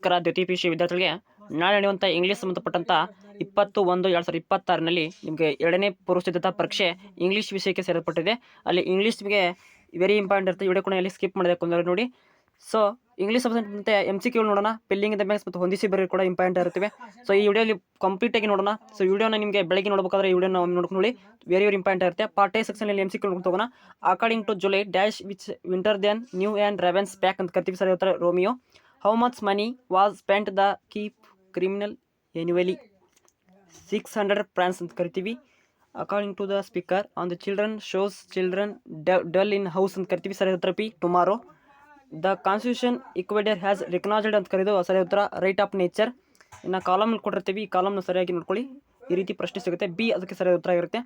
ನಮಸ್ಕಾರ. ದ್ವಿತೀಯ PUC ವಿದ್ಯಾರ್ಥಿಗಳಿಗೆ ನಾಳೆ ನಡೆಯುವಂಥ ಇಂಗ್ಲೀಷ್ ಸಂಬಂಧಪಟ್ಟಂಥ 20/1/2026ರಲ್ಲಿ ನಿಮಗೆ 2ನೇ ಪೂರ್ವ ಸಿದ್ಧತಾ ಪರೀಕ್ಷೆ ಇಂಗ್ಲೀಷ್ ವಿಷಯಕ್ಕೆ ಸೇರಿಪಟ್ಟಿದೆ. ಅಲ್ಲಿ ಇಂಗ್ಲೀಷ್ಗೆ ವೆರಿ ಇಂಪಾರ್ಟೆಂಟ್ ಇರುತ್ತೆ. ವಿಡಿಯೋ ಕೊನೆಯಲ್ಲಿ ಸ್ಕಿಪ್ ಮಾಡಿದೆ ಕೊಂದರೆ ನೋಡಿ. ಸೊ ಇಂಗ್ಲೀಷ್ ಸಂಬಂಧಪಟ್ಟಂತೆ MCQ ನೋಡೋಣ. ಫಿಲ್ಲಿಂಗ್ ಇನ್ ದ ಬ್ಯಾಂಕ್ಸ್ ಮತ್ತು ಹೊಂದಿಸಿ ಬರೀ ಕೂಡ ಇಂಪಾರ್ಟೆಂಟ್ ಇರುತ್ತವೆ. ಸೊ ಈ ವಿಡಿಯೋಲಿ ಕಂಪ್ಲೀಟಾಗಿ ನೋಡೋಣ. ಸೊ ವಿಡಿಯೋನ ನಿಮಗೆ ಬೆಳಗ್ಗೆ ನೋಡಬೇಕಾದ್ರೆ ಈ ವಿಡಿಯೋನ ನೋಡ್ಕೊಂಡು ನೋಡಿ, ವೆರಿ ಇಂಪಾರ್ಟೆಂಟ್ ಇರುತ್ತೆ. ಪಾರ್ಟ್ ಎ ಸೆಕ್ಷನಲ್ಲಿ MCQ ನೋಡ್ಕೊಂಡು ಹೋಗೋಣ. According to July dash which winter then new and ravens pack ಅಂತ ಕರಿತೀವಿ. ಸರಿ ಹೇಳ್ತಾರೆ Romeo. How much money was spent the keep criminal annually? 600 francs ಅಂತ ಕರಿತೀವಿ. According to the speaker on the children shows children dull in house ಅಂತ ಕರಿತೀವಿ. ಸರಿ ಉತ್ತರ p tomorrow. The constitution Ecuador has recognised ಅಂತ ಕರೀದು ಸರಿ ಉತ್ತರ ರೈಟ್ ಆಫ್ ನೇಚರ್. ಇನ್ನು ಕಾಲಮ್ ಕೊಟ್ಟಿರ್ತೀವಿ, ಈ ಕಾಲಮ್ನ ಸರಿಯಾಗಿ ನೋಡ್ಕೊಳ್ಳಿ. ಈ ರೀತಿ ಪ್ರಶ್ನೆ ಸಿಗುತ್ತೆ. ಬಿ ಅದಕ್ಕೆ ಸರಿಯಾದ ಉತ್ತರ ಆಗಿರುತ್ತೆ.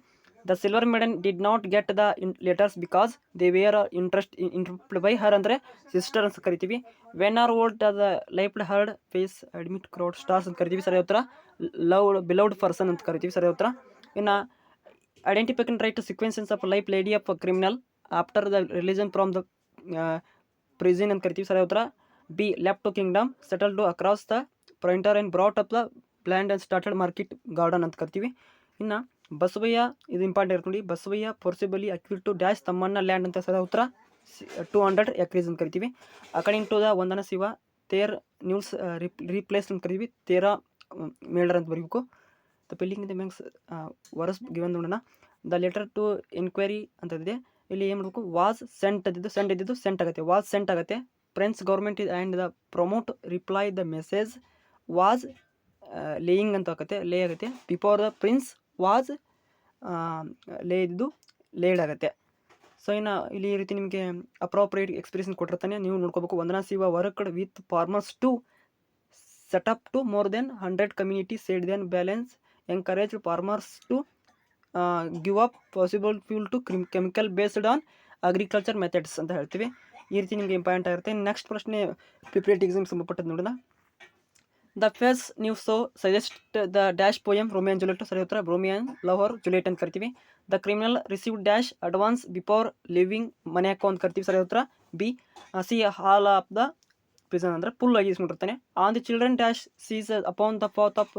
The silver maiden did not get the letters because they were interest by her ಅಂದರೆ ಸಿಸ್ಟರ್ ಅಂತ ಕರಿತೀವಿ. When are old the lived heard face admit crowd stars ಅಂತ ಕರಿತೀವಿ. ಸರಿ ಉತ್ತರ ಬಿಲೌಡ್ ಪರ್ಸನ್ ಅಂತ ಕರಿತೀವಿ. ಸರಿ ಉತ್ತರ. ಇನ್ನು identification right sequences of life lady of criminal after the religion from the prison ಅಂತ ಕರಿತೀವಿ. ಸರಿ ಉತ್ತರ b left to kingdom settle to across the frontier and brought up the plant and started market garden ಅಂತ ಕರಿತೀವಿ. ಇನ್ನು ಬಸವಯ್ಯ ಇದು important ಇರ್ಕೊಳ್ಳಿ. Basavayya forcibly acquire to dash ತಮ್ಮನ್ನ ಲ್ಯಾಂಡ್ ಅಂತ ಸರಿ ಉತ್ತರ 200 ಎಕ್ರೀಸ್ ಅಂತ ಕರಿತೀವಿ. According to the Vandana Shiva their news replace ಅಂತ ಕರಿತೀವಿ. ತೇರ ಮೇಲ್ಡರ್ ಅಂತ ಬರೀಬೇಕು. The filling the blanks verbs given ನೋಡೋಣ. ದ ಲೆಟರ್ ಟು ಎನ್ಕ್ವೈರಿ ಅಂತ ಇದೆ. ಇಲ್ಲಿ ಏನು ಮಾಡಬೇಕು? ವಾಸ್ ಸೆಂಟ್ ಇದ್ದಿದ್ದು ಸೆಂಟ್ ಆಗುತ್ತೆ. ವಾಸ್ ಸೆಂಟ್ ಆಗುತ್ತೆ. French government and the promote reply the message was laying ಅಂತ ಆಗುತ್ತೆ. ಲೇ ಆಗುತ್ತೆ. ಬಿಫೋರ್ ದ ಪ್ರಿನ್ಸ್ ವಾಸ್ ಲೇ ಇದ್ದು ಲೇಡ್ ಆಗುತ್ತೆ. ಸೊ ಇನ್ನು ಇಲ್ಲಿ ಈ ರೀತಿ ನಿಮಗೆ ಅಪ್ರೋಪ್ರಿಯೇಟ್ ಎಕ್ಸ್ಪ್ರೆಷನ್ ಕೊಟ್ಟಿರ್ತಾನೆ, ನೀವು ನೋಡ್ಕೋಬೇಕು. Vandana Shiva worked with farmers to set up to more then 100 community seed then balance encourage farmers to give up possible fuel to chemical based on agriculture methods ಅಂತ ಹೇಳ್ತೀವಿ. ಈ ರೀತಿ ನಿಮಗೆ ಇಂಪಾರ್ಟೆಂಟ್ ಆಗಿರುತ್ತೆ. ನೆಕ್ಸ್ಟ್ ಪ್ರಶ್ನೆ ಪ್ರಿಪರೇಟ್ ಎಕ್ಸಾಮ್ ಸಂಬಂಧಪಟ್ಟದ್ದು ನೋಡೋಣ. ದ ಫೇಸ್ ನೀವು so suggest the dash poem Romeo and Juliet. ಸರಿ ಉತ್ತರ Romeo and love are Juliet ಅಂತ ಕರಿತೀವಿ. The criminal receive dash advance before living Monaco ಅಂತ ಕರಿತೀವಿ. ಸರಿ ಉತ್ತರ b c hall of the prison ಅಂದರೆ ಫುಲ್ ಆಗಿ ಇಸ್ಕೊಂಡಿರ್ತಾನೆ. On the children dash sees upon the path of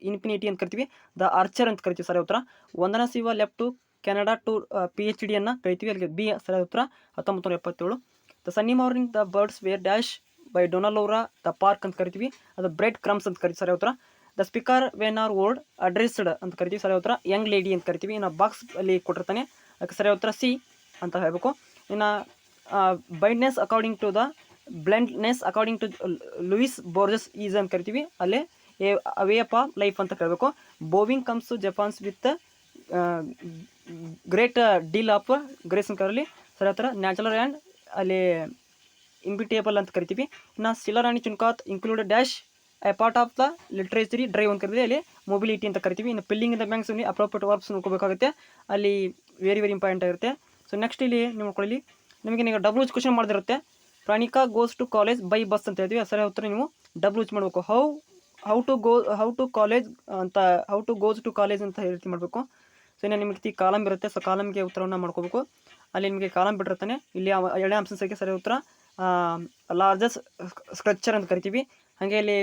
infinity ಅಂತ ಕರಿತೀವಿ. ದ ಆರ್ಚರ್ ಅಂತ ಕರಿತೀವಿ. ಸರಿ ಉತ್ತರ. Vandana Shiva left to Canada to PhD ಅನ್ನು ಕರಿತೀವಿ. ಅಲ್ಲಿಗೆ ಬಿ ಸರಿ ಉತ್ತರ 1977. The sunny morning the birds were dash by Donald Laura the park ಅಂತ ಕರಿತೀವಿ. ಅದು ಬ್ರೆಡ್ ಕ್ರಮ್ಸ್ ಅಂತ ಕರಿತೀವಿ. ಸರಿ ಉತ್ತರ. The speaker when are old addressed ಅಂತ ಕರಿತೀವಿ. ಸರಿ ಉತ್ತರ ಯಂಗ್ ಲೇಡಿ ಅಂತ ಕರಿತೀವಿ. ಇನ್ನು ಬಾಕ್ಸ್ ಅಲ್ಲಿ ಕೊಟ್ಟಿರ್ತಾನೆ, ಅದಕ್ಕೆ ಸರಿ ಉತ್ತರ ಸಿ ಅಂತ ಹೇಳಬೇಕು. ಇನ್ನು blindness according to the blindness according to Luis Borges is ಅಂತ ಕರಿತೀವಿ. ಅಲ್ಲೇ ವೇ ಆಫ್ ಲೈಫ್ ಅಂತ ಕೇಳಬೇಕು. Bowing comes to Japanese with great deal of grace ಅಂತ ಕರಲಿ. ಸರಿ ಉತ್ತರ ನ್ಯಾಚುರಲ್ ಆ್ಯಂಡ್ ಅಲ್ಲಿ ಇಂಬಿಟೇಬಲ್ ಅಂತ ಕರಿತೀವಿ. ಇನ್ನು Sheelarani Chunkath include dash a part of the literary drive ಅಂತ ಕರಿತೀವಿ. ಅಲ್ಲಿ ಮೊಬಿಲಿಟಿ ಅಂತ ಕರಿತೀವಿ. ಇನ್ನು filling in the blanks appropriate verbs ನೋಡ್ಕೋಬೇಕಾಗುತ್ತೆ. ಅಲ್ಲಿ ವೆರಿ ಇಂಪಾರ್ಟೆಂಟ್ ಆಗಿರುತ್ತೆ. ಸೊ ನೆಕ್ಸ್ಟ್ ಇಲ್ಲಿ ನೀವು ನೋಡ್ಕೊಳ್ಳಿ, ನಿಮಗೆ ನೀವು ಡಬ್ಲ್ಯೂ ಕ್ವಶನ್ ಮಾಡಿದಿರುತ್ತೆ. Pranika goes to college by bus ಅಂತ ಹೇಳ್ತೀವಿ. ಸರಿ ಉತ್ತರ ನೀವು ಡಬ್ಲ್ಯೂ ಮಾಡಬೇಕು. How to goes to college ಅಂತ ರೀತಿ ಮಾಡಬೇಕು. ಸೊ ಇನ್ನು ನಿಮಗೆ ಕಾಲಮ್ ಇರುತ್ತೆ. ಸೊ ಕಾಲಮ್ಗೆ ಉತ್ತರವನ್ನು ಮಾಡ್ಕೋಬೇಕು. ಅಲ್ಲಿ ನಿಮಗೆ ಕಾಲಮ್ ಬಿಟ್ಟಿರ್ತಾನೆ. ಇಲ್ಲಿ ಎರಡನೇ ಆಪ್ಷನ್ಸ್ಗೆ ಸರಿ ಉತ್ತರ ಲಾರ್ಜೆಸ್ಟ್ ಸ್ಟ್ರಕ್ಚರ್ ಅಂತ ಕರಿತೀವಿ. ಹಾಗೆ ಇಲ್ಲಿ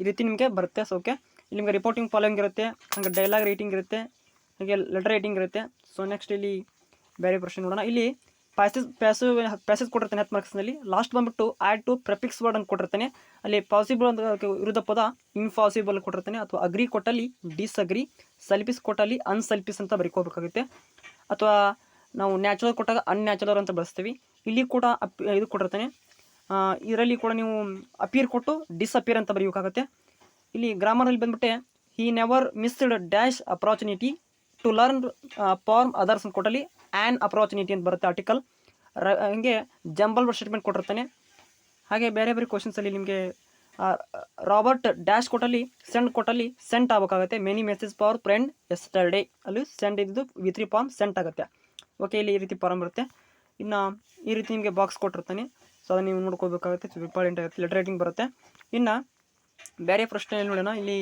ಈ ರೀತಿ ನಿಮಗೆ ಬರುತ್ತೆ. ಸೊ ಓಕೆ, ಇಲ್ಲಿ ನಿಮಗೆ ರಿಪೋರ್ಟಿಂಗ್ ಫಾಲೋಯಿಂಗ್ ಇರುತ್ತೆ, ಹಾಗೆ ಡೈಲಾಗ್ ರೈಟಿಂಗ್ ಇರುತ್ತೆ, ಹಾಗೆ ಲೆಟರ್ ರೈಟಿಂಗ್ ಇರುತ್ತೆ. ಸೊ ನೆಕ್ಸ್ಟ್ ಇಲ್ಲಿ ಬೇರೆ ಪ್ರಶ್ನೆ ನೋಡೋಣ. ಇಲ್ಲಿ ಪ್ಯಾಸೇಜ್ ಕೊಟ್ಟಿರ್ತಾನೆ 10 ಮಾರ್ಕ್ಸ್ನಲ್ಲಿ. ಲಾಸ್ಟ್ ಬಂದ್ಬಿಟ್ಟು ಆ್ಯಡ್ ಟು ಪ್ರೆಫಿಕ್ಸ್ ವರ್ಡ್ ಅಂತ ಕೊಟ್ಟಿರ್ತಾನೆ. ಅಲ್ಲಿ ಪಾಸಿಬಲ್ ಅಂತ ವಿರುದ್ಧ ಪದ ಇಂಪಾಸಿಬಲ್ ಕೊಟ್ಟಿರ್ತಾನೆ. ಅಥವಾ ಅಗ್ರಿ ಕೊಟ್ಟಲ್ಲಿ ಡಿಸ್ಅಗ್ರಿ, ಸಲ್ಪಿಸ್ ಕೊಟ್ಟಲ್ಲಿ ಅನ್ಸಲ್ಪಿಸ್ ಅಂತ ಬರೀಕೋಬೇಕಾಗುತ್ತೆ. ಅಥವಾ ನಾವು ನ್ಯಾಚುರಲ್ ಕೊಟ್ಟಾಗ ಅನ್ಯಾಚುರಲ್ ಅಂತ ಬಳಸ್ತೀವಿ. ಇಲ್ಲಿ ಕೂಡ ಇದು ಕೊಟ್ಟಿರ್ತಾನೆ. ಇದರಲ್ಲಿ ಕೂಡ ನೀವು ಅಪಿಯರ್ ಕೊಟ್ಟು ಡಿಸ್ಅಪಿಯರ್ ಅಂತ ಬರೀಬೇಕಾಗುತ್ತೆ. ಇಲ್ಲಿ ಗ್ರಾಮರಲ್ಲಿ ಬಂದ್ಬಿಟ್ಟೆ he never missed dash opportunity to learn from others ಅಂತ ಕೊಟ್ಟಲ್ಲಿ ಆ್ಯನ್ ಅಪಾರ್ಚುನಿಟಿ ಅಂತ ಬರುತ್ತೆ ಆರ್ಟಿಕಲ್. ಹಂಗೆ ಜಂಬಲ್ ಸ್ಟೇಟ್ಮೆಂಟ್ ಕೊಟ್ಟಿರ್ತಾನೆ. ಹಾಗೆ ಬೇರೆ ಬೇರೆ ಕ್ವಶನ್ಸಲ್ಲಿ ನಿಮಗೆ ರಾಬರ್ಟ್ ಡ್ಯಾಶ್ ಕೊಟ್ಟಲ್ಲಿ ಸೆಂಟ್ ಆಗಬೇಕಾಗುತ್ತೆ. Many message for friend yesterday ಅಲ್ಲಿ ಸೆಂಡ್ ಇದ್ದು ವಿತ್ರಿ ಫಾರ್ಮ್ ಸೆಂಟ್ ಆಗುತ್ತೆ. ಓಕೆ, ಇಲ್ಲಿ ಈ ರೀತಿ ಫಾರ್ಮ್ ಬರುತ್ತೆ. ಇನ್ನು ಈ ರೀತಿ ನಿಮಗೆ ಬಾಕ್ಸ್ ಕೊಟ್ಟಿರ್ತಾನೆ. ಸೊ ಅದನ್ನು ನೀವು ನೋಡ್ಕೋಬೇಕಾಗುತ್ತೆ. ಇಂಪಾರ್ಟೆಂಟ್ ಆಗುತ್ತೆ. ಲೆಟರ್ ರೈಟಿಂಗ್ ಬರುತ್ತೆ. ಇನ್ನು ಬೇರೆ ಪ್ರಶ್ನೆ ನೋಡೋಣ. ಇಲ್ಲಿ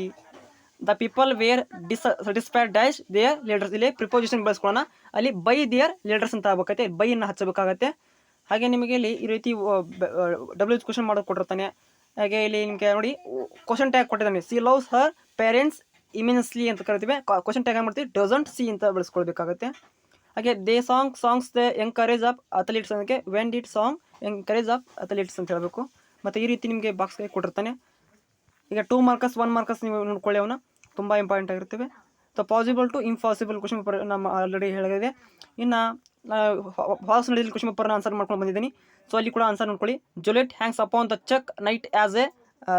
the people were dissatisfied dash their leaders. ಇಲ್ಲಿ ಪ್ರಿಪೋಸಿಷನ್ ಬಳಸ್ಕೊಳ್ಳೋಣ. ಅಲ್ಲಿ ಬೈ ದೇರ್ ಲೀಡರ್ಸ್ ಅಂತ ಆಗಬೇಕಾಗುತ್ತೆ. ಬೈಯನ್ನು ಹಚ್ಚಬೇಕಾಗತ್ತೆ. ಹಾಗೆ ನಿಮಗೆ ಇಲ್ಲಿ ಈ ರೀತಿ ಡಬ್ಲ್ಯೂ ಕ್ವಶನ್ ಮಾಡೋದು ಕೊಟ್ಟಿರ್ತಾನೆ. ಹಾಗೆ ಇಲ್ಲಿ ನಿಮಗೆ ನೋಡಿ ಕ್ವಶನ್ ಟ್ಯಾಗ್ ಕೊಟ್ಟಿದ್ದಾನೆ. ಸಿ ಲವ್ಸ್ ಹರ್ ಪೇರೆಂಟ್ಸ್ ಇಮಿನೆಸ್ಲಿ ಅಂತ ಕರಿತೀವಿ. ಕ್ವಶನ್ ಟ್ಯಾಗ್ ಏನು ಮಾಡ್ತೀವಿ, ಡಸಂಟ್ ಸಿ ಅಂತ ಬಳಸ್ಕೊಳ್ಬೇಕಾಗುತ್ತೆ. ಹಾಗೆ they songs the encourage of athletes ಅನ್ನೋಕ್ಕೆ when did song encourage of athletes ಅಂತ ಹೇಳಬೇಕು. ಮತ್ತು ಈ ರೀತಿ ನಿಮಗೆ ಬಾಕ್ಸ್ಗೆ ಕೊಟ್ಟಿರ್ತಾನೆ. ಈಗ 2 ಮಾರ್ಕಸ್ 1 ಮಾರ್ಕಸ್ ನೀವು ನೋಡ್ಕೊಳ್ಳಿ, ಅವನ್ನ ತುಂಬ ಇಂಪಾರ್ಟೆಂಟ್ ಆಗಿರ್ತವೆ. So possible to impossible question paper ನಮ್ಮ ಆಲ್ರೆಡಿ ಹೇಳಿದೆ. ಇನ್ನು ಫಾಲ್ಸ್ ನಡೆಯಲ್ಲಿ ಕ್ವಶನ್ ಪೇಪರ್ನ ಆನ್ಸರ್ ಮಾಡ್ಕೊಂಡು ಬಂದಿದ್ದೀನಿ. ಸೊ ಅಲ್ಲಿ ಕೂಡ ಆನ್ಸರ್ ನೋಡ್ಕೊಳ್ಳಿ. Juliet hangs upon the cheek night as a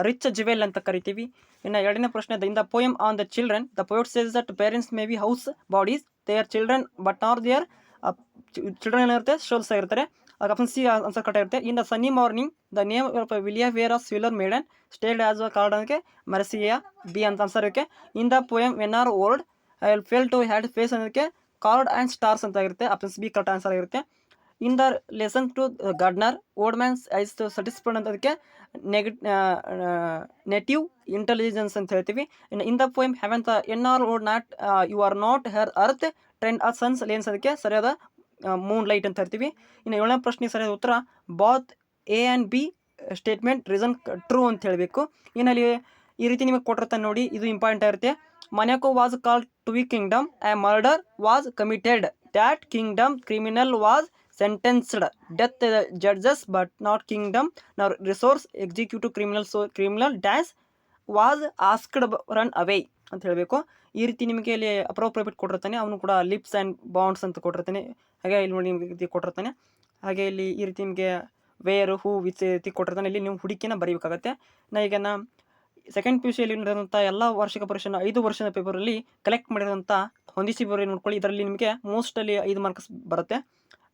rich jewel ಅಂತ ಕರಿತೀವಿ. ಇನ್ನು ಎರಡನೇ ಪ್ರಶ್ನೆ, in the poem on the children the poet says that parents may be house bodies they are children but not their. Children ಏನಿರುತ್ತೆ, souls ಆಗಿರ್ತಾರೆ. ಆಗ option c answer correct ಆಗಿರುತ್ತೆ. In the sunny morning the name villa were of swiller maiden stayed as a card ಅದಕ್ಕೆ ಮರಸಿಯಾ b ಅಂತ answer ಇರುತ್ತೆ. In the poem when are old I will fail to had face ಅನ್ನೋದಕ್ಕೆ card and stars ಅಂತ ಆಗಿರುತ್ತೆ. Options b correct answer ಆಗಿರುತ್ತೆ. In the lesson to gardener old man's eyes to satisfied ಅಂತ ಅದಕ್ಕೆ native intelligence ಅಂತ ಹೇಳ್ತೀವಿ. In the poem haven the an are old not you are not her earth trend a sun's lanes ಅದಕ್ಕೆ ಸರಿಯಾದ Moon light ಅಂತ ಹೇಳ್ತೀವಿ. ಇನ್ನು ಏಳನೇ ಪ್ರಶ್ನೆ ಸರಿಯಾದ ಉತ್ತರ both a and b statement reason true ಅಂತ ಹೇಳಬೇಕು. ಇನ್ನಲ್ಲಿ ಈ ರೀತಿ ನಿಮಗೆ ಕೊಟ್ಟಿರ್ತಾನೆ ನೋಡಿ, ಇದು ಇಂಪಾರ್ಟೆಂಟ್ ಆಗಿರುತ್ತೆ. Monaco was called to we kingdom a murder was committed that kingdom criminal was sentenced death judges but not kingdom ನಾವು resource executive criminal criminal dash was asked run away ಅಂತ ಹೇಳಬೇಕು. ಈ ರೀತಿ ನಿಮಗೆ ಇಲ್ಲಿ ಅಪ್ರೋಪ್ರಿಯೇಟ್ ಕೊಟ್ಟಿರ್ತಾನೆ. ಅವನು ಕೂಡ ಲಿಪ್ಸ್ ಆ್ಯಂಡ್ ಬಾಂಡ್ಸ್ ಅಂತ ಕೊಟ್ಟಿರ್ತಾನೆ. ಹಾಗೆ ಇಲ್ಲಿ ನೋಡಿ ನಿಮಗೆ ರೀತಿ ಕೊಟ್ಟಿರ್ತಾನೆ. ಹಾಗೆ ಇಲ್ಲಿ ಈ ರೀತಿ ನಿಮಗೆ ವೇರು ಹೂ ವಿಚ್ ರೀತಿ ಕೊಟ್ಟಿರ್ತಾನೆ. ಇಲ್ಲಿ ನೀವು ಹುಡುಕಿನ ಬರೀಬೇಕಾಗತ್ತೆ. ಈಗ ಸೆಕೆಂಡ್ ಪಿ ಯು ಸಿಯಲ್ಲಿ ನಡೆದಂಥ ಎಲ್ಲ ವಾರ್ಷಿಕ ಪರೀಕ್ಷೆನ 5 ವರ್ಷದ ಪೇಪರಲ್ಲಿ ಕಲೆಕ್ಟ್ ಮಾಡಿರೋಂಥ ಹೊಂದಿಸಿ ಬರೀ ನೋಡ್ಕೊಳ್ಳಿ. ಇದರಲ್ಲಿ ನಿಮಗೆ ಮೋಸ್ಟಲ್ಲಿ 5 ಮಾರ್ಕ್ಸ್ ಬರುತ್ತೆ.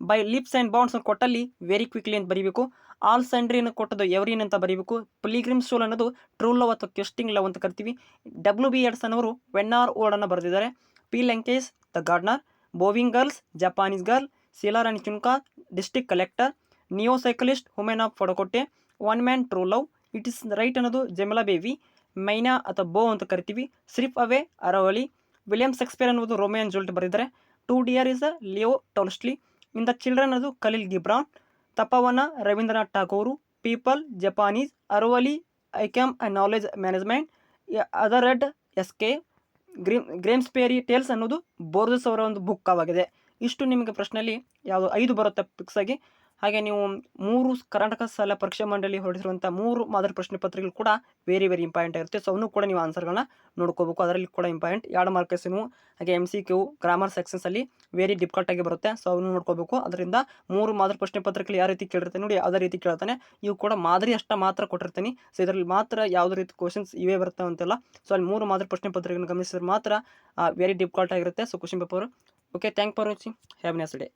ಬೈ ಲಿಪ್ಸ್ ಆ್ಯಂಡ್ ಬಾಂಡ್ಸ್ ಕೊಟ್ಟಲ್ಲಿ ವೆರಿ ಕ್ವಿಕ್ಲಿ ಅಂತ ಬರೀಬೇಕು. ಆಲ್ ಸ್ಯಾಂಡ್ರಿಯನ್ನು ಕೊಟ್ಟದ್ದು ಎವ್ರಿನ್ ಅಂತ ಬರೀಬೇಕು. ಪಿಲಿಗ್ರಿಮ್ ಸ್ಟೋಲ್ ಅನ್ನೋದು ಟ್ರೂ ಲವ್ ಅಥವಾ ಕ್ವೆಸ್ಟಿಂಗ್ ಲವ್ ಅಂತ ಕರಿತೀವಿ. WB ಎಡ್ಸನ್ ಅವರು ವೆನ್ ಆರ್ ಓಲ್ಡ್ ಅನ್ನು ಬರೆದಿದ್ದಾರೆ. P Lankesh the gardener, bowing girls Japanese girl, Sheela and Chunka district collector, neo cyclist women of Pudukkottai, one man true love, it is right ಅನ್ನೋದು ಜೆಮಲಾ ಬೇವಿ, ಮೈನಾ ಅಥವಾ ಬೋ ಅಂತ ಕರಿತೀವಿ. ಸ್ರಿಪ್ ಅವೇ ಅರವಲಿ, ವಿಲಿಯಮ್ ಶೇಕ್ಸ್ಪಿಯರ್ ಅನ್ನೋದು ರೋಮಿಯೋ ಆ್ಯಂಡ್ ಜೂಲಿಯಟ್ ಬರೆದಿದ್ದಾರೆ. To dear is a Leo Tolstoy. In the children ಅದು Khalil Gibran, Tapovana Rabindranath Tagore, people Japanese, Aravali I am and knowledge management, other red S K, ಗ್ರೇಮ್ಸ್ಪೇರಿ tiles ಅನ್ನೋದು ಬೋರ್ಜಸ್ ಅವರ ಒಂದು ಬುಕ್ ಆಗಿದೆ. ಇಷ್ಟು ನಿಮಗೆ ಪ್ರಶ್ನೆಯಲ್ಲಿ ಯಾವುದು 5 ಬರುತ್ತೆ ಫಿಕ್ಸ್ ಆಗಿ. ಹಾಗೆ ನೀವು 3 ಕರ್ನಾಟಕ ಶಾಲಾ ಪರೀಕ್ಷಾ ಮಂಡಳಿ ಹೊರಡಿಸಿರುವಂಥ 3 ಮಾದರಿ ಪ್ರಶ್ನೆ ಪತ್ರಿಕೆಗಳು ಕೂಡ ವೆರಿ ಇಂಪಾರ್ಟೆಂಟ್ ಆಗಿರುತ್ತೆ. ಸೊ ಅವನು ಕೂಡ ನೀವು ಆನ್ಸರ್ಗಳನ್ನ ನೋಡ್ಕೋಬೇಕು. ಅದರಲ್ಲಿ ಕೂಡ ಇಂಪಾರ್ಟೆಂಟ್ 2 ಮಾರ್ಕ್ಸ್ ನೀವು. ಹಾಗೆ MCQ ಗ್ರಾಮರ್ ಸೆಕ್ಷನ್ಸಲ್ಲಿ ವೆರಿ ಡಿಫಿಕಲ್ಟ್ ಆಗಿ ಬರುತ್ತೆ. ಸೊ ಅವನು ನೋಡ್ಕೋಬೇಕು. ಅದರಿಂದ 3 ಮಾದರಿ ಪ್ರಶ್ನೆ ಪತ್ರಿಕೆಗಳು ಯಾವ ರೀತಿ ಕೇಳಿರ್ತಾನೆ ನೋಡಿ, ಅದೇ ರೀತಿ ಕೇಳ್ತಾನೆ. ಇವು ಕೂಡ ಮಾದರಿ ಅಷ್ಟ ಮಾತ್ರ ಕೊಟ್ಟಿರ್ತೀನಿ. ಸೊ ಇದರಲ್ಲಿ ಮಾತ್ರ ಯಾವುದೇ ರೀತಿ ಕ್ವಶನ್ಸ್ ಇವೇ ಬರ್ತವೆ ಅಂತೆಲ್ಲ. ಸೊ ಅಲ್ಲಿ 3 ಮಾದರಿ ಪ್ರಶ್ನೆ ಪತ್ರಿಕೆಗಳನ್ನು ಗಮನಿಸಿದ್ರೆ ಮಾತ್ರ ವೆರಿ ಡಿಫಿಕಲ್ಟ್ ಆಗಿರುತ್ತೆ. So question paper. Okay, thank for watching. Have A nice day.